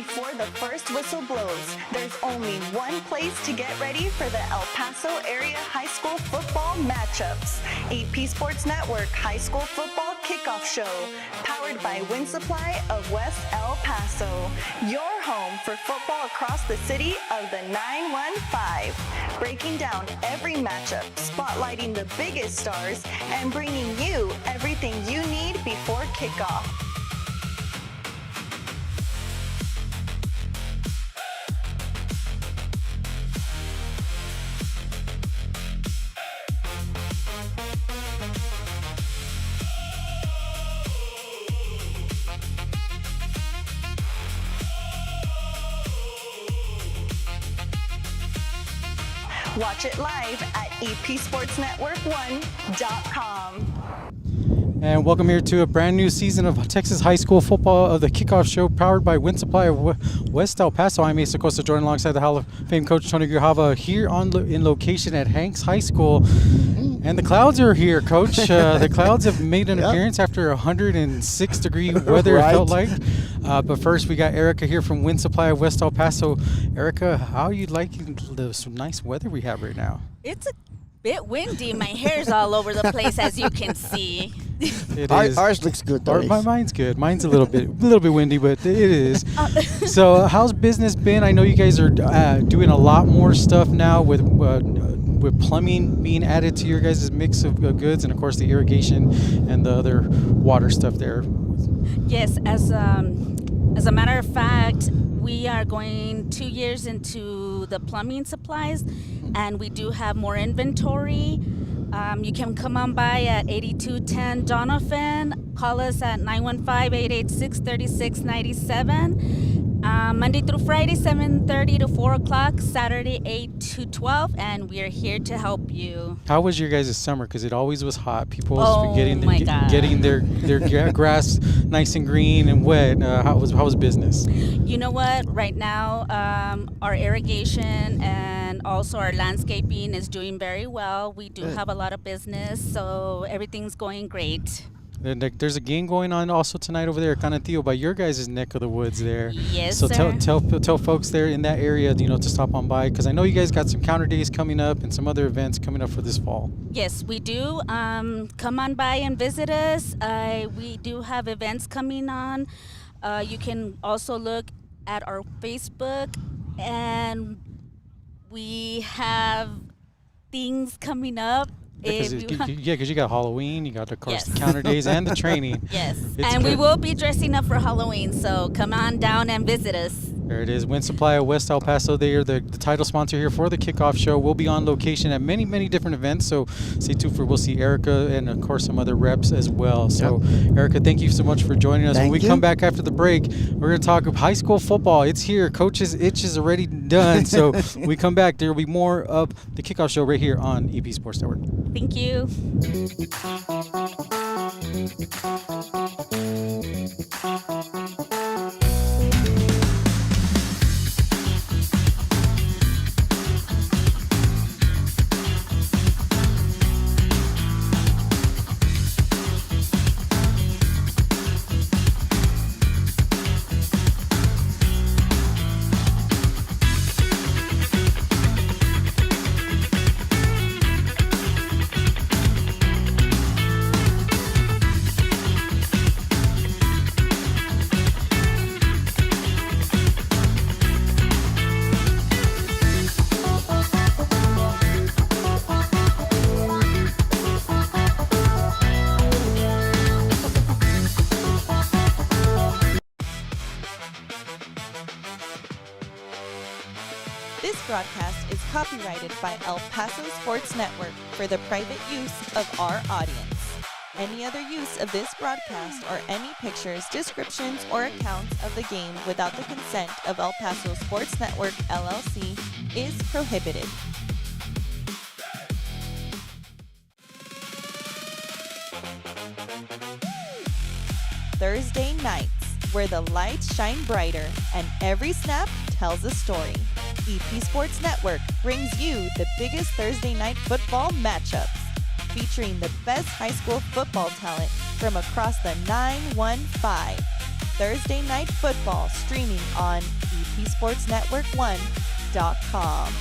before the first whistle blows, there's only one place to get ready for the El Paso area high school football matchups. AP Sports Network High School Football Kickoff Show, powered by Winsupply of West El Paso. Your home for football across the city of the 915. Breaking down every matchup, spotlighting the biggest stars, and bringing you everything you need before kickoff. Watch it live at epsportsnetwork1.com. And welcome here to a brand new season of Texas High School Football of the Kickoff Show, powered by Winsupply of West El Paso. I'm Asa Costa, joined alongside the Hall of Fame coach Tony Grijalva here in location at Hanks High School. And the clouds are here, Coach. The clouds have made an appearance after 106-degree weather, it felt like. But first, we got Erica here from Winsupply of West El Paso. Erica, how are you liking this nice weather we have right now? It's a bit windy. My hair's all over the place, as you can see. It is. Ours looks good, though. Mine's good. Mine's a little bit windy, but it is. So, how's business been? I know you guys are doing a lot more stuff now with plumbing being added to your guys' mix of goods, and of course the irrigation and the other water stuff there. Yes, as a matter of fact, we are going 2 years into the plumbing supplies, and we do have more inventory. You can come on by at 8210 Donovan. Call us at 915-886-3697. Monday through Friday, 7:30 to 4 o'clock. Saturday, 8 to 12, and we are here to help you. How was your guys' summer? Because it always was hot. People Oh, getting their grass nice and green and wet. How was business? You know what? Right now, our irrigation and also our landscaping is doing very well. We do have a lot of business, so everything's going great. And there's a game going on also tonight over there at Canutillo by your guys' neck of the woods there. Yes, so sir. tell folks there in that area, to stop on by, because I know you guys got some counter days coming up and some other events coming up for this fall. Yes, we do. Come on by and visit us. We do have events coming on. You can also look at our Facebook, and we have things coming up. Because you got Halloween, you got, of course, Yes. the counter days and the training. Yes, It's and we good. will be dressing up for Halloween, so come on down and visit us. There it is, Winsupply of West El Paso. They are the title sponsor here for the Kickoff Show. We'll be on location at many, many different events, so stay tuned we'll see Erica and, of course, some other reps as well. So, Erica, thank you so much for joining us. When we come back after the break, we're going to talk high school football. It's here. Coach's itch is already done. So when we come back, there will be more of the Kickoff Show right here on EP Sports Network. Thank you. This broadcast is copyrighted by El Paso Sports Network for the private use of our audience. Any other use of this broadcast or any pictures, descriptions, or accounts of the game without the consent of El Paso Sports Network, LLC, is prohibited. Thursday nights, where the lights shine brighter and every snap tells a story. EP Sports Network brings you the biggest Thursday night football matchups, featuring the best high school football talent from across the 915. Thursday Night Football streaming on epsportsnetwork1.com.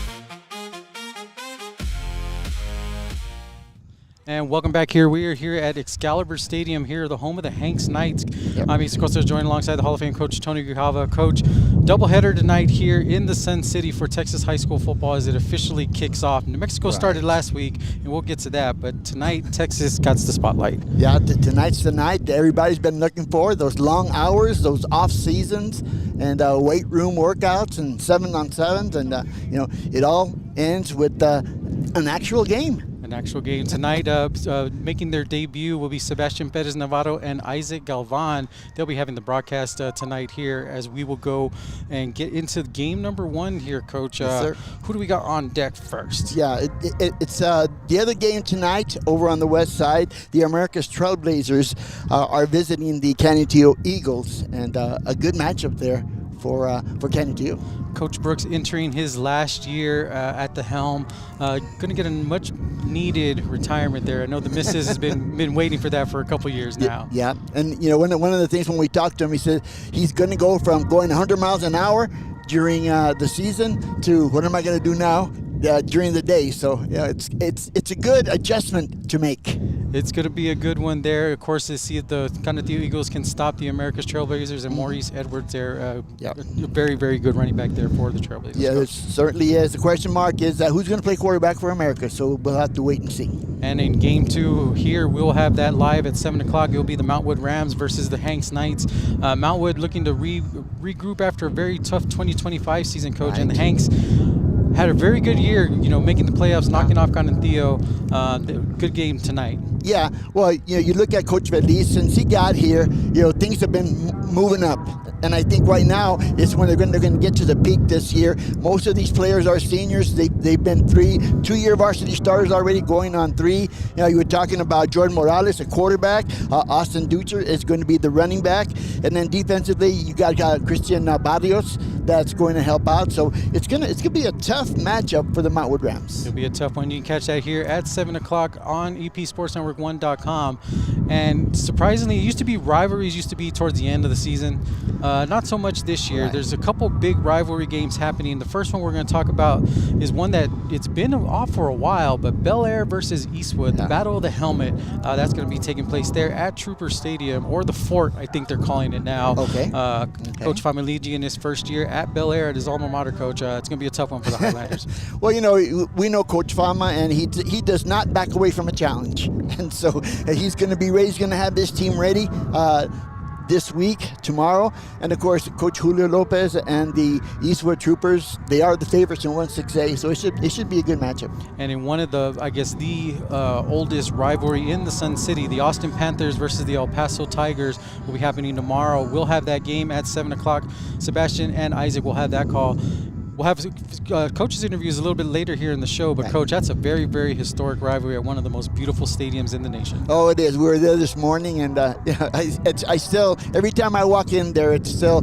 And welcome back here. We are here at Excalibur Stadium here, the home of the Hanks Knights. I'm East Coast, joined alongside the Hall of Fame coach, Tony Grijalva. Coach, doubleheader tonight here in the Sun City for Texas high school football as it officially kicks off. New Mexico started last week, and we'll get to that. But tonight, Texas got the spotlight. Yeah, tonight's the night everybody's been looking for. Those long hours, those off seasons, and weight room workouts and 7-on-7s. And, it all ends with an actual game. An actual game tonight. Making their debut will be Sebastian Perez Navarro and Isaac Galvan. They'll be having the broadcast tonight here as we will go and get into game number one here, Coach. Yes, sir. Who do we got on deck first? Yeah, it's the other game tonight over on the west side. The America's Trailblazers are visiting the Canutillo Eagles, and a good matchup there for Canutillo. Coach Brooks entering his last year at the helm. Going to get a much needed retirement there. I know the missus has been waiting for that for a couple years now. Yeah, and one of the things when we talked to him, he said he's going to go from going 100 miles an hour during the season to what am I going to do now during the day. So it's a good adjustment to make. It's going to be a good one there. Of course, to see if the Canutillo Eagles can stop the America's Trailblazers and Maurice Edwards there. A very, very good running back there for the Trailblazers. Yeah, it certainly is. The question mark is who's going to play quarterback for America, so we'll have to wait and see. And in game two here, we'll have that live at 7 o'clock. It'll be the Mountwood Rams versus the Hanks Knights. Mountwood looking to regroup after a very tough 2025 season, Coach. Right. And the Hanks had a very good year, making the playoffs, knocking off Canutillo. Good game tonight. Yeah, well, you look at Coach Vedlis, since he got here, things have been moving up. And I think right now is when they're going to get to the peak this year. Most of these players are seniors. They've been 2-year varsity starters already, going on 3. You were talking about Jordan Morales, a quarterback. Austin Ducher is going to be the running back. And then defensively, you got Christian Barrios that's going to help out. So it's gonna be a tough matchup for the Mountwood Rams. It'll be a tough one. You can catch that here at 7 o'clock on epsportsnetwork1.com. And surprisingly, rivalries used to be towards the end of the season. Not so much this year. Right. There's a couple big rivalry games happening. The first one we're going to talk about is one that it's been off for a while, but Bel Air versus Eastwood, the Battle of the Helmet. That's going to be taking place there at Trooper Stadium, or the Fort, I think they're calling it now. Okay. Coach Familigi in his first year at Bel Air at his alma mater, Coach. It's going to be a tough one for the Highlanders. Well, we know Coach Fama, and he does not back away from a challenge. And so he's going to be ready. He's going to have this team ready this week, tomorrow. And of course, Coach Julio Lopez and the Eastwood Troopers, they are the favorites in 1-6A, so it should be a good matchup. And in one of the oldest rivalry in the Sun City, the Austin Panthers versus the El Paso Tigers will be happening tomorrow. We'll have that game at 7 o'clock. Sebastian and Isaac will have that call. We'll have coaches' interviews a little bit later here in the show, but Coach, that's a very, very historic rivalry at one of the most beautiful stadiums in the nation. Oh, it is. We were there this morning, and I still, every time I walk in there, it's still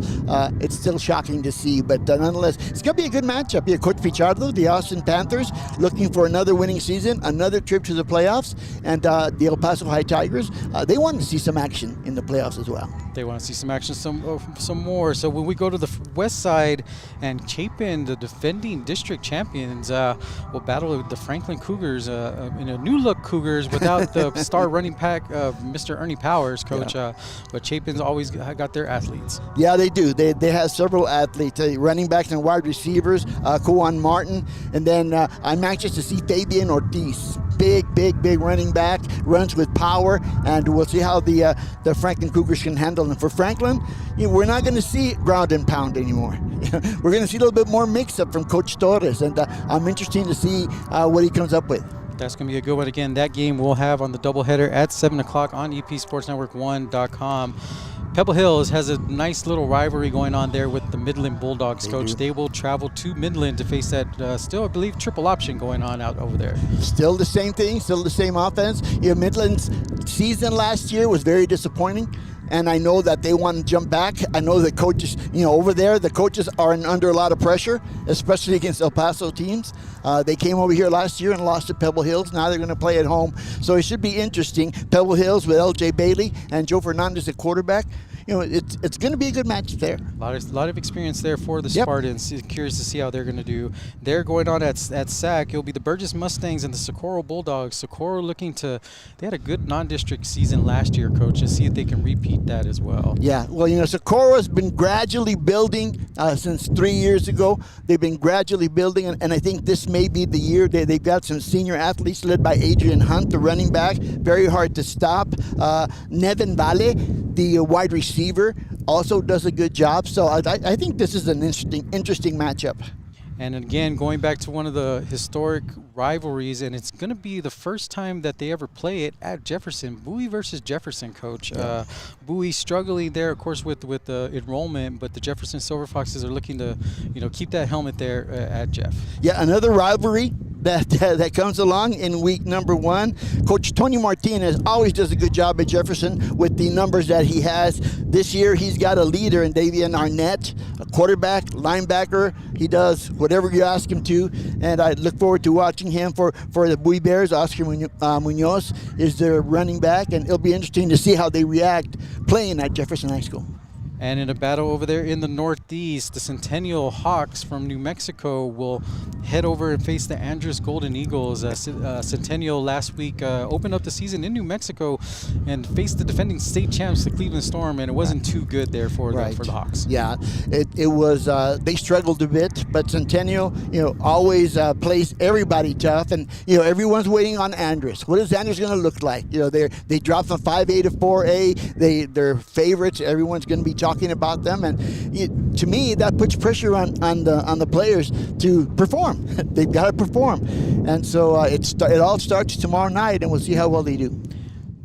shocking to see. But nonetheless, it's going to be a good matchup. Yeah, Coach Pichardo, the Austin Panthers, looking for another winning season, another trip to the playoffs, and the El Paso High Tigers, they want to see some action in the playoffs as well. They want to see some action, some more. So when we go to the west side, and Chapin, the defending district champions, will battle the Franklin Cougars, new look Cougars without the star running back Mr. Ernie Powers, Coach. Yeah. But Chapin's always got their athletes. Yeah, they do. They have several athletes, running backs and wide receivers, Koan Martin, and then I'm anxious to see Fabian Ortiz. Big running back, runs with power, and we'll see how the Franklin Cougars can handle them. For Franklin, we're not going to see ground and pound anymore. We're going to see a little bit more mix-up from Coach Torres, and I'm interested to see what he comes up with. That's going to be a good one. Again, that game we'll have on the doubleheader at 7 o'clock on epsportsnetwork1.com. Pebble Hills has a nice little rivalry going on there with the Midland Bulldogs, Coach. They will travel to Midland to face that still, I believe, triple option going on out over there. Still the same thing, still the same offense. Midland's season last year was very disappointing, and I know that they want to jump back. I know the coaches, over there, the coaches are under a lot of pressure, especially against El Paso teams. They came over here last year and lost to Pebble Hills. Now they're going to play at home. So it should be interesting. Pebble Hills with L.J. Bailey and Joe Fernandez at quarterback. it's going to be a good match there. A lot of experience there for the Yep. Spartans. Curious to see how they're going to do. They're going on at SAC. It'll be the Burgess Mustangs and the Socorro Bulldogs. Socorro they had a good non-district season last year, Coach, and see if they can repeat that as well. Yeah, well, Socorro has been gradually building since 3 years ago. They've been gradually building, and I think this may be the year. They've got some senior athletes led by Adrian Hunt, the running back, very hard to stop. Nevin Vale, the wide receiver, also does a good job. So I think this is an interesting matchup. And again, going back to one of the historic rivalries, and it's going to be the first time that they ever play it at Jefferson. Bowie versus Jefferson, Coach. Yeah. Bowie struggling there, of course, with the enrollment, but the Jefferson Silver Foxes are looking to, keep that helmet there at Jeff. Yeah, another rivalry that comes along in week number 1. Coach Tony Martinez always does a good job at Jefferson with the numbers that he has. This year, he's got a leader in Davian Arnett, a quarterback, linebacker. He does whatever you ask him to, and I look forward to watching him for the Bowie Bears. Oscar Munoz is their running back, and it'll be interesting to see how they react playing at Jefferson High School. And in a battle over there in the Northeast, the Centennial Hawks from New Mexico will head over and face the Andrus Golden Eagles. Centennial last week opened up the season in New Mexico and faced the defending state champs, the Cleveland Storm, and it wasn't too good there for the Hawks. Yeah, it was. They struggled a bit, but Centennial, always plays everybody tough, and everyone's waiting on Andrus. What is Andrus going to look like? They dropped from 5A to 4A. They're favorites. Everyone's going to be talking about them, and to me, that puts pressure on the players to perform. They've got to perform, and so it all starts tomorrow night, and we'll see how well they do.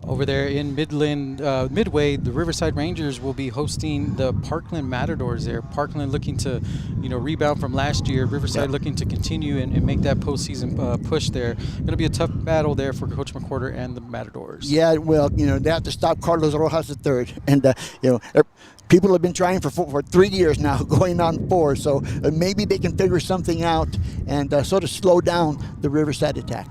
Over there in Midway, the Riverside Rangers will be hosting the Parkland Matadors there. Parkland looking to, rebound from last year. Riverside looking to continue and make that postseason push there. Going to be a tough battle there for Coach McWhorter and the Matadors. Yeah, well, they have to stop Carlos Rojas III, and people have been trying for 3 years now, going on 4. So maybe they can figure something out and sort of slow down the Riverside attack.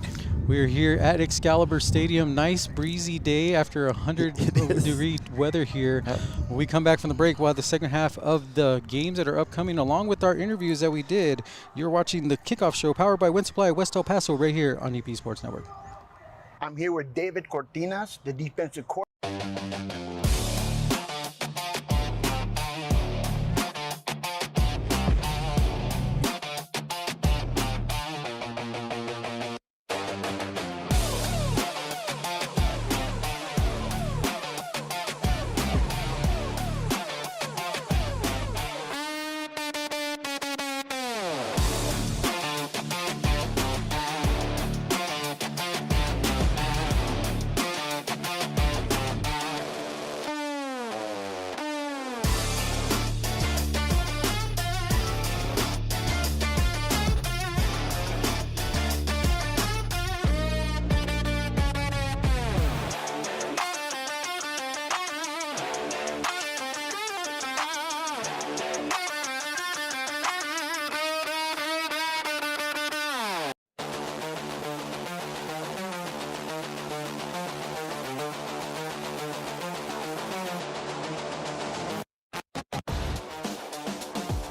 We're here at Excalibur Stadium. Nice breezy day after 100-degree weather here. When we come back from the break, we'll have the second half of the games that are upcoming, along with our interviews that we did. You're watching the Kickoff Show, powered by Winsupply, West El Paso, right here on EP Sports Network. I'm here with David Cortinez, the defensive coordinator.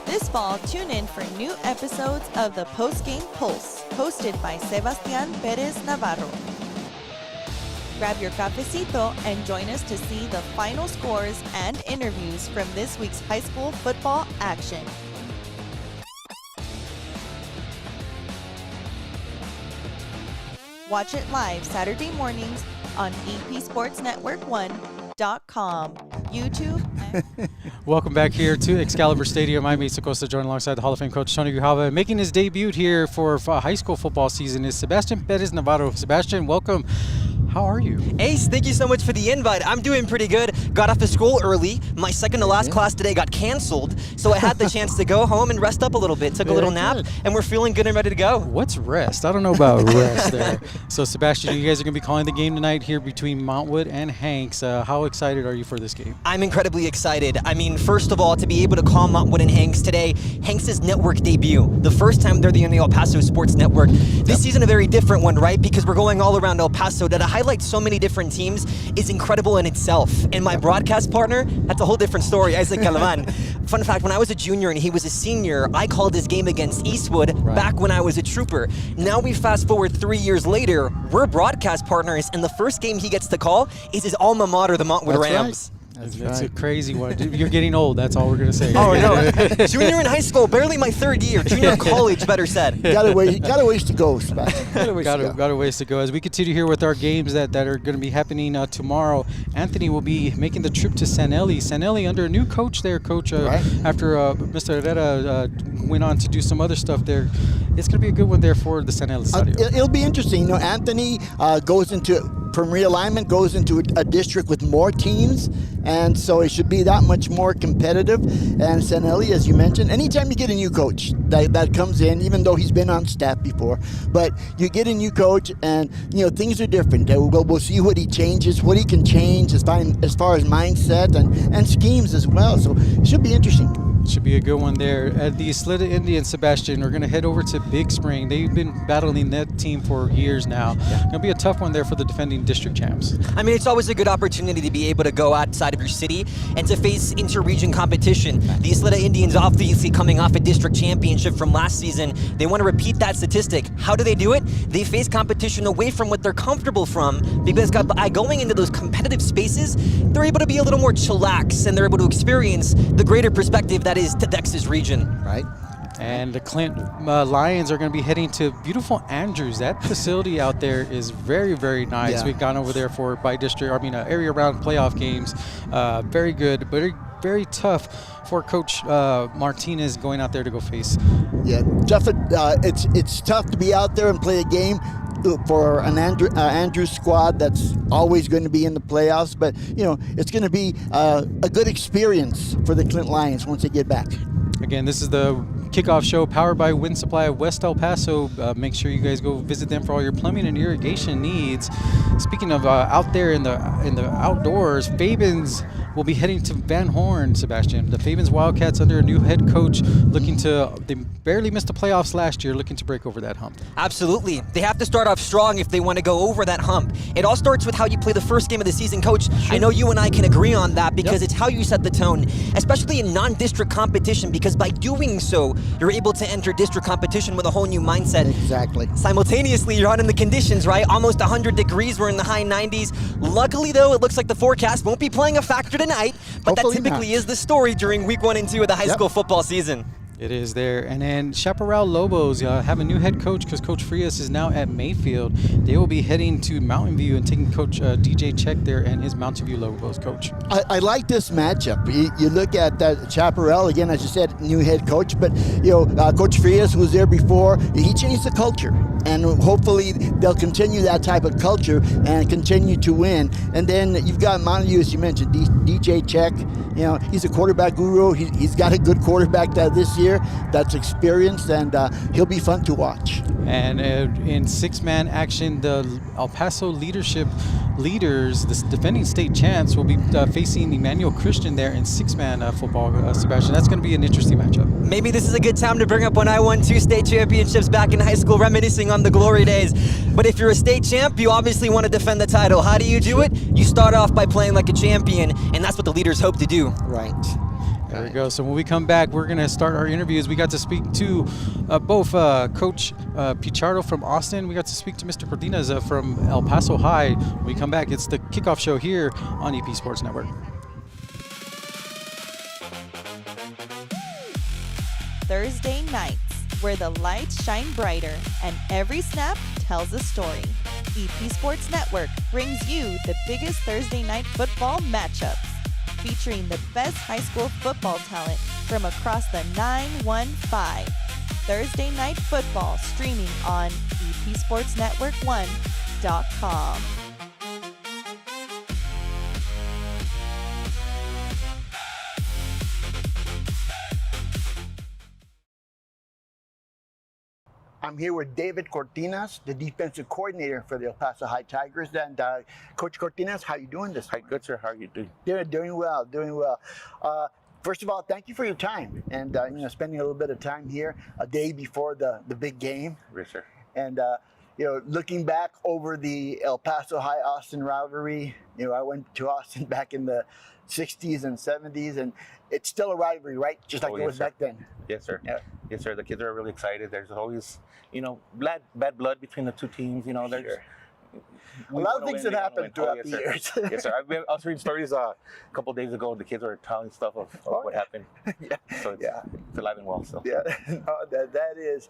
This fall, tune in for new episodes of the Postgame Pulse, hosted by Sebastián Pérez Navarro. Grab your cafecito and join us to see the final scores and interviews from this week's high school football action. Watch it live Saturday mornings on epsportsnetwork1.com, YouTube. Welcome back here to Excalibur Stadium. I'm Asa Costa, joined alongside the Hall of Fame coach Tony Grijalva. Making his debut here for high school football season is Sebastián Pérez Navarro. Sebastián, welcome. How are you? Ace, thank you so much for the invite. I'm doing pretty good. Got off to school early. My second to last class today got canceled, so I had the chance to go home and rest up a little bit. Took a little nap, and we're feeling good and ready to go. What's rest? I don't know about rest there. So, Sebastián, you guys are going to be calling the game tonight here between Montwood and Hanks. How excited are you for this game? I'm incredibly excited. I mean, first of all, to be able to call Montwood and Hanks today, Hanks' network debut. The first time they're in the El Paso Sports Network. This season, a very different one, right? Because we're going all around El Paso to the high highlights so many different teams is incredible in itself. And my broadcast partner, that's a whole different story, Isaac Calaman. Fun fact, when I was a junior and he was a senior, I called his game against Eastwood back when I was a trooper. Now we fast forward 3 years later, we're broadcast partners, and the first game he gets to call is his alma mater, the Montwood Rams. That's a crazy one. Dude, you're getting old. That's all we're going to say. Oh, no. Junior in high school, barely my third year. Junior in college, better said. Got a ways to go, Sebastian. Got a ways to go. As we continue here with our games that are going to be happening tomorrow, Anthony will be making the trip to Sanelli. Sanelli under a new coach there, Coach. After Mr. Herrera went on to do some other stuff there. It's going to be a good one there for the Sanelli Stadio. It'll be interesting. You know, Anthony goes into, from realignment, goes into a district with more teams, and so it should be that much more competitive. And Sanelli, as you mentioned, anytime you get a new coach that comes in, even though he's been on staff before, but you get a new coach and, you know, things are different. We'll see what he changes, what he can change as far as mindset and schemes as well. So it should be interesting. Should be a good one there. At the Isleta Indians, Sebastian, we're going to head over to Big Spring. They've been battling that team for years now. Going to be a tough one there for the defending district champs. I mean, it's always a good opportunity to be able to go outside of your city and to face inter-region competition. The Isleta Indians, obviously coming off a district championship from last season, they want to repeat that statistic. How do they do it? They face competition away from what they're comfortable from, because by going into those competitive spaces, they're able to be a little more chillax, and they're able to experience the greater perspective that is Tedex's region. Right. And the Clint Lions are going to be heading to beautiful Andrews. That facility out there is very, very nice. Yeah. We've gone over there for area round playoff games. Very good, but very tough for Coach Martinez going out there to go face. Yeah, it's tough to be out there and play a game for an Andrews squad that's always going to be in the playoffs, but you know, it's going to be a good experience for the Clint Lions once they get back. Again, this is the Kickoff show powered by Winsupply of West El Paso. Make sure you guys go visit them for all your plumbing and irrigation needs. Speaking of out there in the outdoors, Fabens will be heading to Van Horn, Sebastian. The Fabens Wildcats under a new head coach they barely missed the playoffs last year, looking to break over that hump. Absolutely. They have to start off strong if they want to go over that hump. It all starts with how you play the first game of the season, Coach. Sure. I know you and I can agree on that because it's how you set the tone, especially in non-district competition, because by doing so, you're able to enter district competition with a whole new mindset. Exactly. Simultaneously, you're out in the conditions, right? Almost 100 degrees. We're in the high 90s. Luckily, though, it looks like the forecast won't be playing a factor tonight, but Hopefully that typically not. is the story during week 1 and 2 of the high school football season. It is there. And then Chaparral Lobos have a new head coach because Coach Frias is now at Mayfield. They will be heading to Mountain View and taking Coach DJ Check there and his Mountain View Lobos coach. I like this matchup. You look at Chaparral, again, as you said, new head coach, but you know, Coach Frias was there before. He changed the culture, and hopefully they'll continue that type of culture and continue to win. And then you've got Mountain View, as you mentioned, DJ Check. You know, he's a quarterback guru. He's got a good quarterback this year that's experienced, and he'll be fun to watch. And in six-man action, the El Paso leaders, the defending state champs, will be facing Emmanuel Christian there in six-man football, Sebastian. That's going to be an interesting matchup. Maybe this is a good time to bring up when I won 2 state championships back in high school, reminiscing on the glory days. But if you're a state champ, you obviously want to defend the title. How do you do it? You start off by playing like a champion, and that's what the leaders hope to do. Right. There we go. So when we come back, we're going to start our interviews. We got to speak to both Coach Pichardo from Austin. We got to speak to Mr. Cortinez from El Paso High. When we come back, it's the Kickoff show here on EP Sports Network. Thursday nights, where the lights shine brighter and every snap tells a story. EP Sports Network brings you the biggest Thursday night football matchups, featuring the best high school football talent from across the 915. Thursday Night Football streaming on epsportsnetwork1.com. I'm here with David Cortinez, the defensive coordinator for the El Paso High Tigers. And Coach Cortinez, how are you doing this Hi, morning? good sir. How are you doing? Doing well, doing well. First of all, thank you for your time and spending a little bit of time here a day before the big game. Yes, sir. And looking back over the El Paso High Austin rivalry, I went to Austin back in the 60s and 70s, and it's still a rivalry, right? Just like it was back then. Yes, sir. Yeah. Yes, sir. The kids are really excited. There's always, bad blood between the two teams. There's Sure. A lot of things have happened throughout the sir. years. Yes, sir. I was reading stories a couple days ago. The kids were telling stuff of what happened. Yeah. So it's alive and well. So Yeah, no, that is,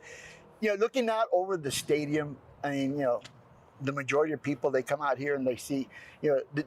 looking out over the stadium. I mean, the majority of people, they come out here and they see,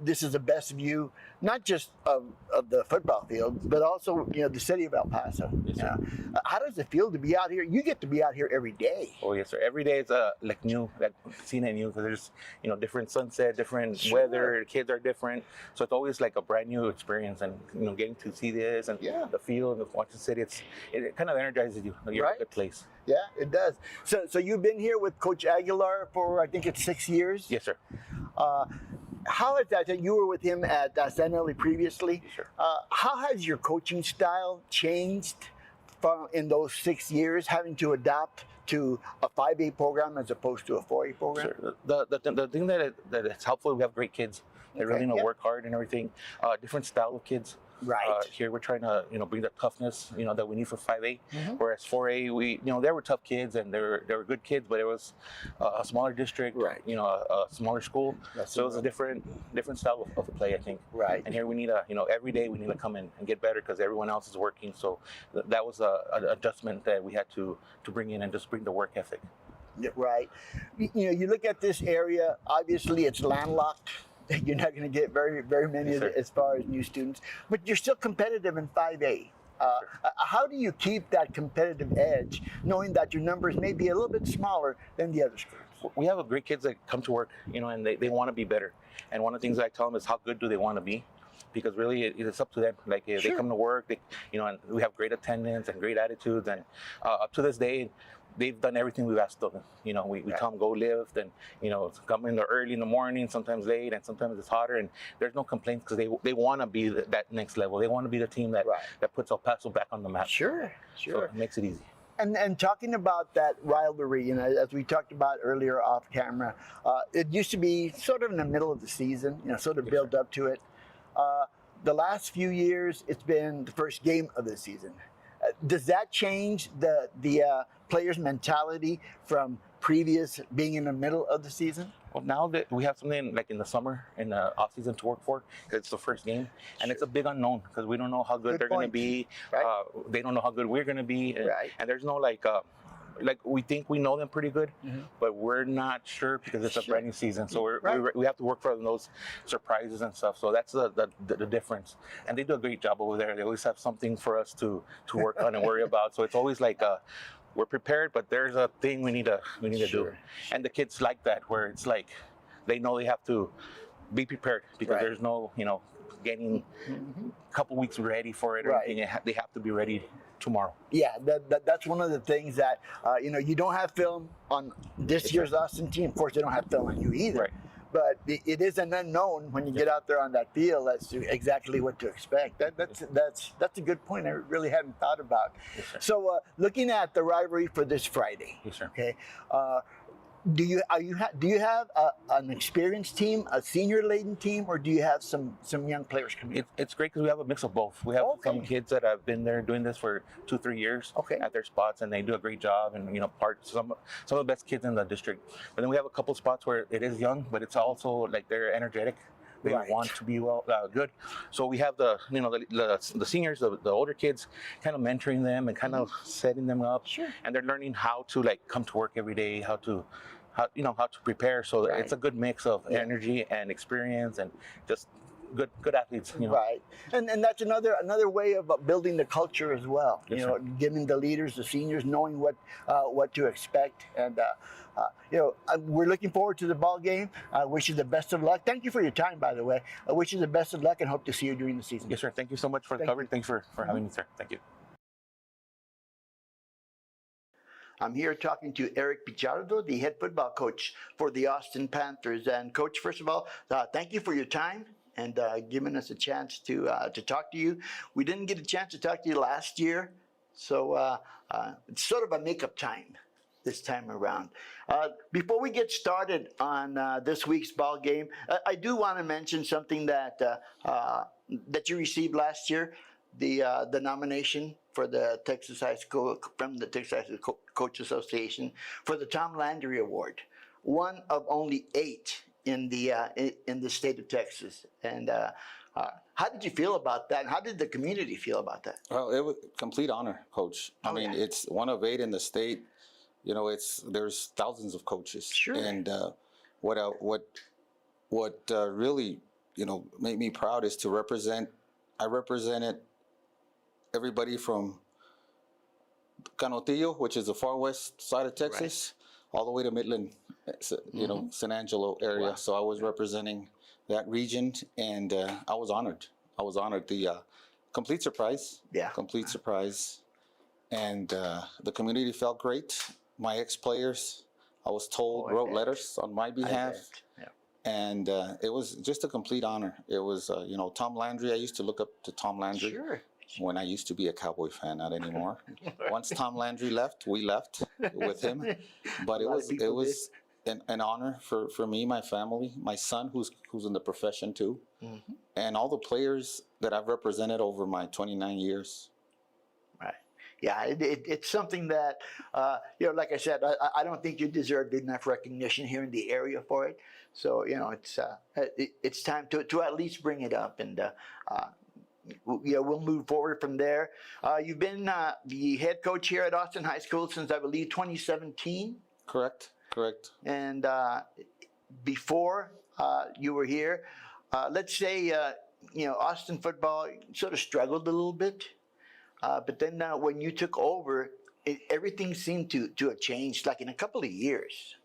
this is the best view, not just of the football field, but also, the city of El Paso. Yes, sir. How does it feel to be out here? You get to be out here every day. Oh yes, sir. Every day is like new, like seeing it new, because there's different sunset, different Sure. weather. The kids are different, so it's always like a brand new experience. And getting to see this and the feel and watching the city, it kind of energizes you. You're in a good place. Yeah, it does. So you've been here with Coach Aguilar for, I think it's 6 years. Yes, sir. How is that? You were with him at San Eli previously. Sure. How has your coaching style changed in those 6 years, having to adapt to a 5A program as opposed to a 4A program? Sure. The thing that it's helpful, we have great kids. They really work hard and everything. Different style of kids. Right. Here we're trying to bring the toughness that we need for 5A, whereas 4A they were tough kids and they were good kids, but it was a smaller district, Right. A smaller school, so it was a different style of play, I think. Right. And here we need every day we need to come in and get better because everyone else is working. So that was an adjustment that we had to bring in and just bring the work ethic. Yeah, right. You look at this area. Obviously, it's landlocked. You're not going to get very, very many as far as new students, but you're still competitive in 5A. How do you keep that competitive edge, knowing that your numbers may be a little bit smaller than the other schools? We have great kids that come to work, and they want to be better. And one of the things I tell them is how good do they want to be? Because really it's up to them. Like if they come to work, and we have great attendance and great attitudes, and up to this day, they've done everything we've asked of them. We tell them go lift and, come in early in the morning, sometimes late, and sometimes it's hotter, and there's no complaints because they want to be that next level. They want to be the team that puts El Paso back on the map. Sure. So it makes it easy. And talking about that rivalry, as we talked about earlier off camera, it used to be sort of in the middle of the season, sort of build up to it. The last few years, it's been the first game of the season. Does that change the players' mentality from previous being in the middle of the season? Well, now that we have something like in the summer, in the off season to work for, it's the first game, and it's a big unknown because we don't know how good they're going to be. Right. They don't know how good we're going to be, and there's no like we think we know them pretty good, but we're not sure because it's a brand new season. So we have to work for those surprises and stuff. So that's the difference. And they do a great job over there. They always have something for us to work on and worry about. So it's always like we're prepared, but there's a thing we need to do. And the kids like that, where it's like they know they have to be prepared because there's no getting a couple weeks ready for it or anything. They have to be ready tomorrow. Yeah, that's one of the things that you don't have film on this year's Austin team. Of course, they don't have film on you either. Right. But it is an unknown when you get out there on that field as to exactly what to expect. That's a good point. I really hadn't thought about. Yes, sir. So looking at the rivalry for this Friday, Yes, sir. okay. Do you have an experienced team, a senior-laden team, or do you have some young players coming in? It's great because we have a mix of both. We have some kids that have been there doing this for 2-3 years at their spots, and they do a great job. And some of the best kids in the district. But then we have a couple spots where it is young, but it's also like they're energetic. They want to be good. So we have the seniors, the older kids, kind of mentoring them and kind of setting them up. Sure. And they're learning how to come to work every day, how to prepare. So it's a good mix of energy and experience and just good athletes. Right. And that's another way of building the culture as well. Yes, sir. Giving the leaders, the seniors, knowing what to expect. And we're looking forward to the ball game. I wish you the best of luck. Thank you for your time, by the way. I wish you the best of luck and hope to see you during the season. Yes, sir. Thank you so much for the coverage. Thanks for having me, sir. Thank you. I'm here talking to Eric Pichardo, the head football coach for the Austin Panthers. And Coach, first of all, thank you for your time and giving us a chance to talk to you. We didn't get a chance to talk to you last year, so it's sort of a makeup time. this time around. Before we get started on this week's ball game, I do want to mention something that that you received last year, the nomination for the Texas High School from the Texas High School Coach Association for the Tom Landry Award, one of only 8 in the state of Texas. And how did you feel about that? How did the community feel about that? Well, it was complete honor, Coach. I mean, it's one of 8 in the state. You know, there's thousands of coaches. Sure. And what really, you know, made me proud is to represent. I represented everybody from Canotillo, which is the far west side of Texas, all the way to Midland, you know, San Angelo area. Wow. So I was representing that region, and I was honored. I was honored. The complete surprise. Yeah. Complete surprise. And the community felt great. My ex-players, I was told, wrote letters on my behalf. And it was just a complete honor. It was, you know, Tom Landry. I used to look up to Tom Landry when I used to be a Cowboy fan, not anymore. Once Tom Landry left, we left with him. But it was an honor for me, my family, my son, who's in the profession too, and all the players that I've represented over my 29 years. Right. Yeah, it's something that, you know, like I said, I don't think you deserve enough recognition here in the area for it. So, you know, it's time to at least bring it up, and yeah, we'll move forward from there. You've been the head coach here at Austin High School since, I believe, 2017. Correct. And before you were here, let's say, you know, Austin football sort of struggled a little bit. But then when you took over, everything seemed to have changed, like in a couple of years.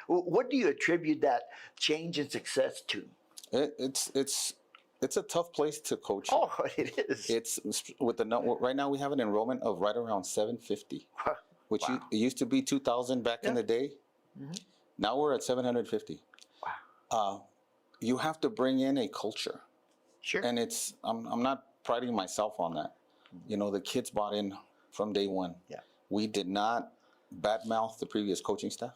What do you attribute that change in success to? It's a tough place to coach. Oh, it is. It's with right now we have an enrollment of right around 750, which it used to be 2,000 back in the day. Now we're at 750. Wow. You have to bring in a culture. Sure. And I'm not priding myself on that. You know, the kids bought in from day one. Yeah. We did not badmouth the previous coaching staff.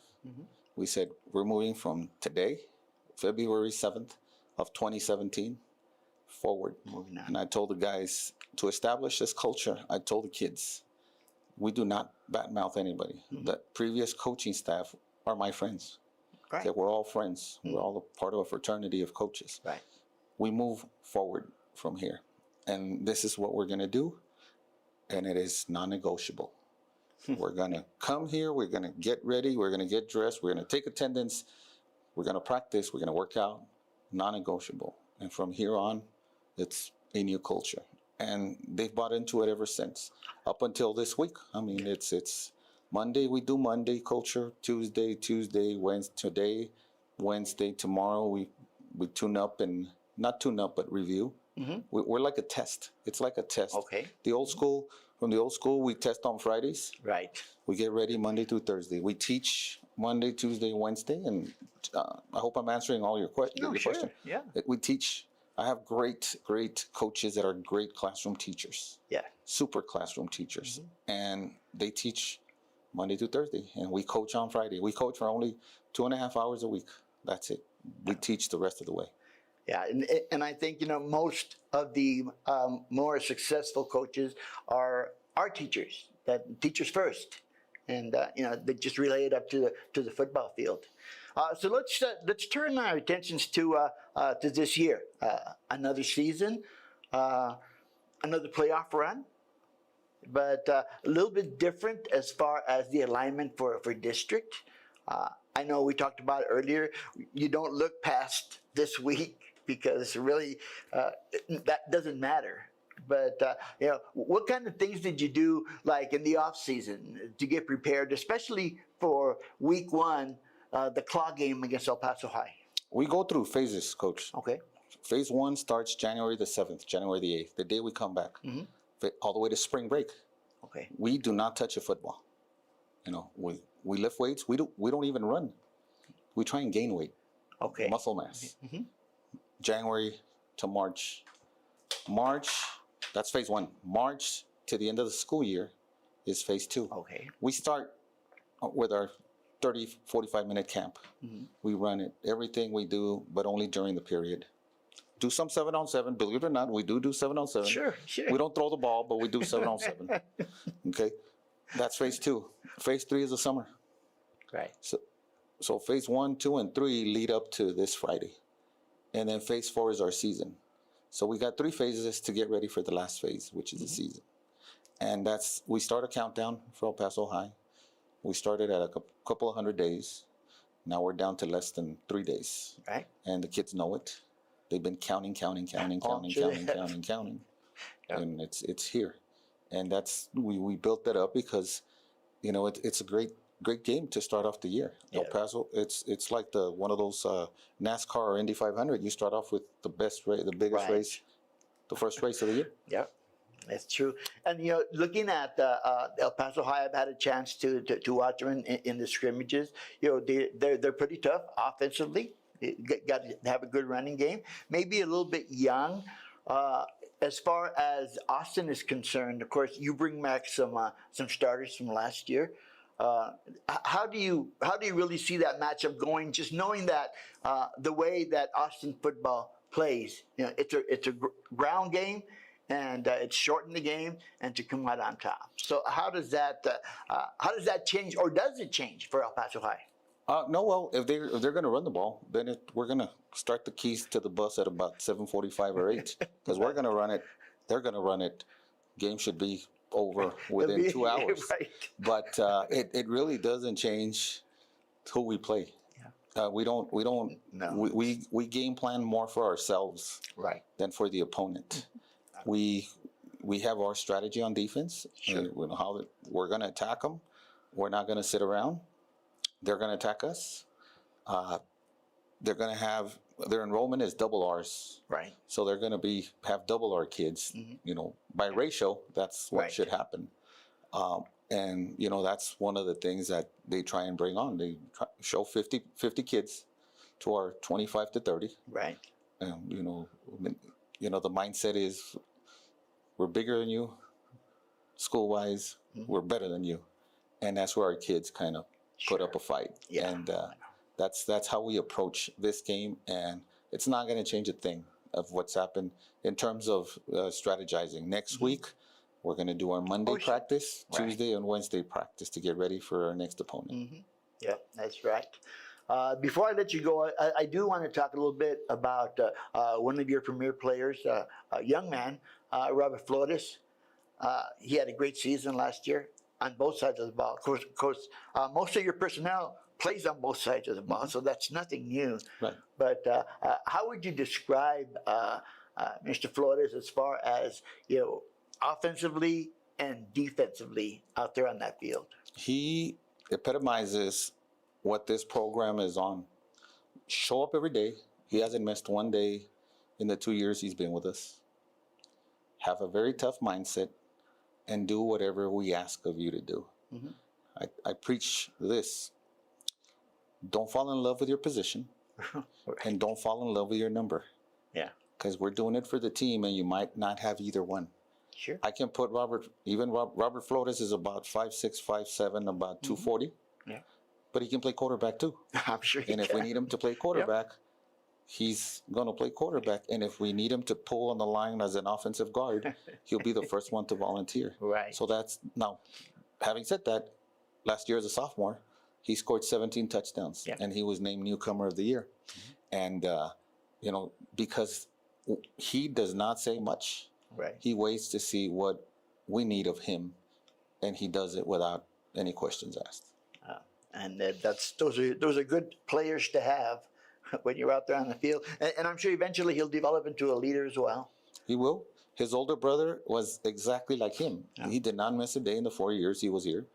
We said, we're moving from today, February 7th of 2017, forward. And I told the guys, to establish this culture, I told the kids, we do not badmouth anybody. The previous coaching staff are my friends. Right. Okay, we're all friends. We're all a part of a fraternity of coaches. Right. We move forward from here. And this is what we're going to do. And it is non-negotiable. We're going to come here. We're going to get ready. We're going to get dressed. We're going to take attendance. We're going to practice. We're going to work out. Non-negotiable. And from here on, it's a new culture. And they've bought into it ever since. Up until this week. I mean, it's Monday, we do Monday culture. Tuesday, Wednesday, tomorrow, we tune up and not tune up, but review. We're like a test. It's like a test. Okay. From the old school, we test on Fridays. Right. We get ready Monday through Thursday. We teach Monday, Tuesday, Wednesday, and I hope I'm answering all your questions. No, sure. Yeah. We teach. I have great coaches that are great classroom teachers. Yeah. Super classroom teachers, and they teach Monday through Thursday, and we coach on Friday. We coach for only 2.5 hours a week. That's it. We teach the rest of the way. Yeah, and I think, you know, most of the more successful coaches are teachers, teachers first, and you know, they just relay it up to the football field. So let's turn our attentions to this year, another season, another playoff run, but a little bit different as far as the alignment for district. I know we talked about it earlier. You don't look past this week, because really that doesn't matter. But you know, what kind of things did you do, like in the off season, to get prepared, especially for week 1, the claw game against El Paso High? We go through phases, Coach. Okay. Phase 1 starts January the 7th, January the 8th, the day we come back, all the way to spring break. Okay. We do not touch a football. You know, we lift weights. We don't even run. We try and gain weight. Okay. Muscle mass. January to March. That's phase 1. March to the end of the school year is phase 2. Okay. We start with our 30, 45-minute camp. We run it, everything we do, but only during the period. Do some 7-on-7. Believe it or not, we do 7-on-7. Sure. We don't throw the ball, but we do 7-on-7. Okay, that's phase 2. Phase 3 is the summer. Right. So phase 1, 2, and 3 lead up to this Friday, and then phase 4 is our season. So we got 3 phases to get ready for the last phase, which is the season, and we start a countdown for El Paso High. We started at a couple of 100 days. Now we're down to less than 3 days. Right. And the kids know it. They've been counting. Yeah. And it's here. And we built that up because, it's a great game to start off the year. Yeah. El Paso, it's like one of those NASCAR or Indy 500. You start off with the best race, the biggest Right. race, the first race of the year. Yeah, that's true. And looking at El Paso High, I've had a chance to watch them in the scrimmages. They're pretty tough offensively. Got to have a good running game. Maybe a little bit young. As far as Austin is concerned, of course, you bring back some starters from last year. How do you really see that matchup going? Just knowing that the way that Austin football plays, it's a ground game, and it's shortened the game, and to come out on top. So how does that change, or does it change for El Paso High? No, well, if they're going to run the ball, then we're going to start the keys to the bus at about 7:45 or 8, because we're going to run it. They're going to run it. Game should be over within 2 hours. Right. But it really doesn't change who we play. Yeah. We don't. No. We game plan more for ourselves, Right. than for the opponent. We have our strategy on defense. Sure. We know how we're going to attack them. We're not going to sit around. They're going to attack us. They're going to have their enrollment is double ours. Right. So they're going to have double our kids. By ratio, that's what Right. should happen. And that's one of the things that they try and bring on. They show 50 kids to our 25 to 30. Right. The mindset is we're bigger than you, school-wise. We're better than you, and that's where our kids kind of put up a fight. Yeah. And that's how we approach this game, and it's not going to change a thing of what's happened in terms of strategizing. Next week, we're going to do our Monday practice, Right. Tuesday and Wednesday practice to get ready for our next opponent. Yeah, that's right. Before I let you go, I do want to talk a little bit about one of your premier players, a young man, Robert Flores. He had a great season last year on both sides of the ball. Of course, most of your personnel plays on both sides of the ball, so that's nothing new. Right. But how would you describe Mr. Flores as far as offensively and defensively out there on that field? He epitomizes what this program is on. Show up every day. He hasn't missed one day in the 2 years he's been with us. Have a very tough mindset and do whatever we ask of you to do. I preach this. Don't fall in love with your position and don't fall in love with your number. Yeah. Because we're doing it for the team and you might not have either one. Sure. I can put Robert Flores is about 5'6", 5'7", about 240. Yeah. But he can play quarterback too. I'm sure he And if can. we need him to play quarterback, he's going to play quarterback. And if we need him to pull on the line as an offensive guard, he'll be the first one to volunteer. Right. So now, having said that, last year as a sophomore, he scored 17 touchdowns. Yeah. And he was named newcomer of the year. And, because he does not say much. Right. He waits to see what we need of him, and he does it without any questions asked. And those are good players to have when you're out there on the field. And I'm sure eventually he'll develop into a leader as well. He will. His older brother was exactly like him. Yeah. He did not miss a day in the 4 years he was here.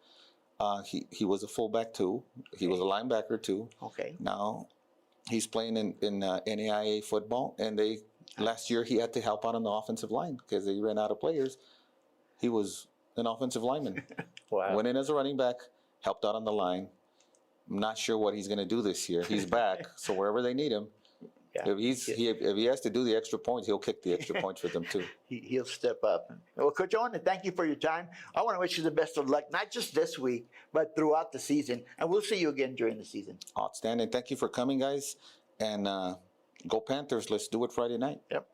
He was a fullback too. He was a linebacker too. Okay. Now he's playing in NAIA football, and last year he had to help out on the offensive line because they ran out of players. He was an offensive lineman. Wow. Went in as a running back, helped out on the line. I'm not sure what he's going to do this year. He's back, so wherever they need him, If he has to do the extra points, he'll kick the extra points for them too. He'll step up. Well, Coach Owen, thank you for your time. I want to wish you the best of luck, not just this week, but throughout the season. And we'll see you again during the season. Outstanding. Thank you for coming, guys. And go Panthers. Let's do it Friday night. Yep.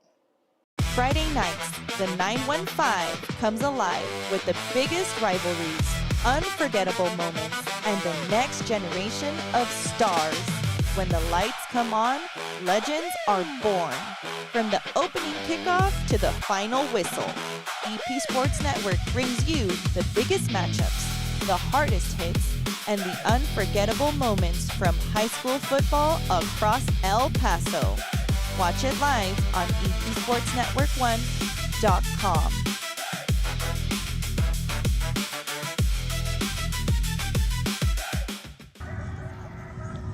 Friday nights, the 915 comes alive with the biggest rivalries, unforgettable moments, and the next generation of stars. When the lights come on, legends are born. From the opening kickoff to the final whistle, EP Sports Network brings you the biggest matchups, the hardest hits, and the unforgettable moments from high school football across El Paso. Watch it live on epsportsnetwork1.com.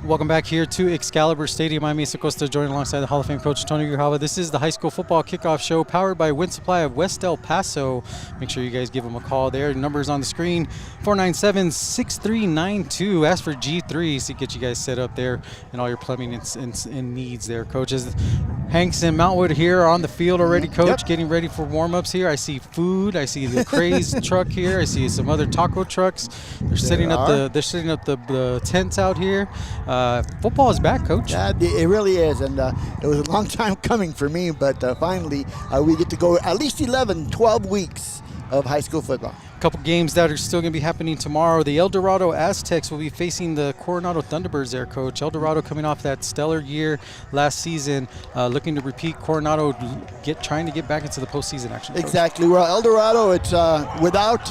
Welcome back here to Excalibur Stadium. I'm Mesa Costa, joined alongside the Hall of Fame coach Tony Grijalva. This is the high school football kickoff show powered by Winsupply of West El Paso. Make sure you guys give them a call there. Numbers on the screen, 497-6392. Ask for G3 so get you guys set up there and all your plumbing and needs there, coaches. Hanks and Mountwood here are on the field already, coach, getting ready for warm-ups here. I see food. I see the Craze truck here. I see some other taco trucks. They're setting up the tents out here. Football is back, Coach. Yeah, it really is, and it was a long time coming for me, but finally we get to go at least 12 weeks of high school football. A couple games that are still going to be happening tomorrow. The El Dorado Aztecs will be facing the Coronado Thunderbirds there, Coach. El Dorado coming off that stellar year last season, looking to repeat. Coronado trying to get back into the postseason action, Coach. Exactly. Well, El Dorado, it's without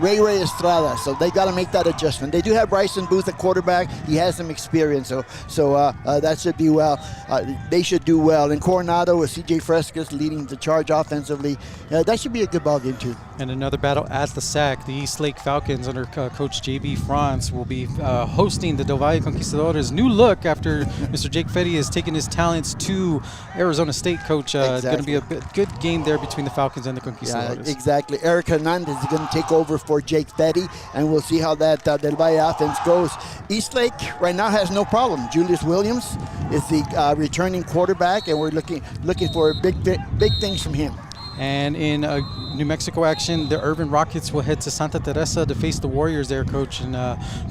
Ray Estrada, so they got to make that adjustment. They do have Bryson Booth at quarterback. He has some experience, so that should be well. They should do well. And Coronado with C.J. Frescas leading the charge offensively, that should be a good ball game too. And another battle at the SAC. The East Lake Falcons under Coach J.B. Franz will be hosting the Del Valle Conquistadores. New look after Mr. Jake Fetty has taken his talents to Arizona State, Coach. It's going to be a good game there between the Falcons and the Conquistadores. Yeah, exactly. Eric Hernandez is going to take over for Jake Fetty, and we'll see how that Del Valle offense goes. East Lake right now has no problem. Julius Williams is the returning quarterback, and we're looking for big things from him. And in New Mexico action, the Urban Rockets will head to Santa Teresa to face the Warriors there, Coach. And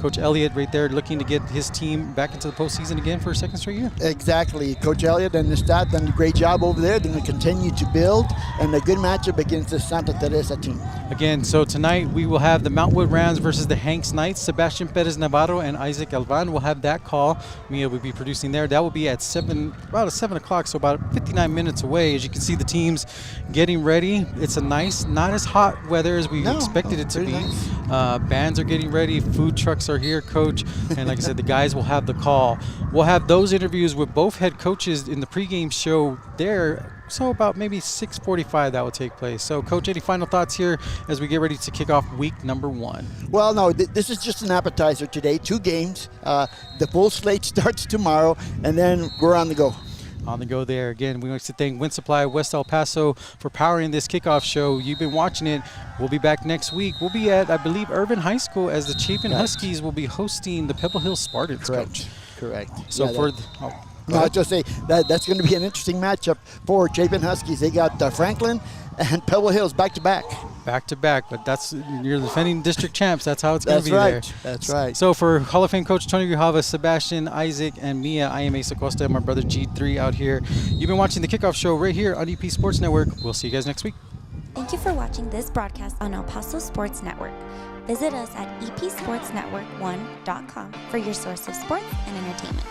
Coach Elliott right there looking to get his team back into the postseason again for a second straight year. Exactly. Coach Elliott and the staff done a great job over there. They're going to continue to build, and a good matchup against the Santa Teresa team. Again, so tonight we will have the Mountwood Rams versus the Hanks Knights. Sebastian Perez Navarro and Isaac Alvan will have that call. Mia will be producing there. That will be at about 7 o'clock, so about 59 minutes away. As you can see, the teams getting ready. It's a nice, not as hot weather as we expected it to be. Nice. Bands are getting ready. Food trucks are here, Coach. And like I said, the guys will have the call. We'll have those interviews with both head coaches in the pregame show there. So about maybe 6:45 that will take place. So, Coach, any final thoughts here as we get ready to kick off week number 1? Well, no, this is just an appetizer today. 2 games. The full slate starts tomorrow, and then we're on the go. On the go there. Again, we want to thank Winsupply West El Paso for powering this kickoff show. You've been watching it. We'll be back next week. We'll be at, I believe, Urban High School as the Chapin Huskies will be hosting the Pebble Hill Spartans, Coach. Correct. So I was just say that's going to be an interesting matchup for Chapin Huskies. They got Franklin and Pebble Hills back to back. Back to back, but you're the defending district champs. That's how it's going to be there. That's right. So for Hall of Fame coach Tony Grijalva, Sebastian, Isaac, and Mia, I am Asa Costa and my brother G3 out here. You've been watching the Kickoff Show right here on EP Sports Network. We'll see you guys next week. Thank you for watching this broadcast on El Paso Sports Network. Visit us at epsportsnetwork1.com for your source of sports and entertainment.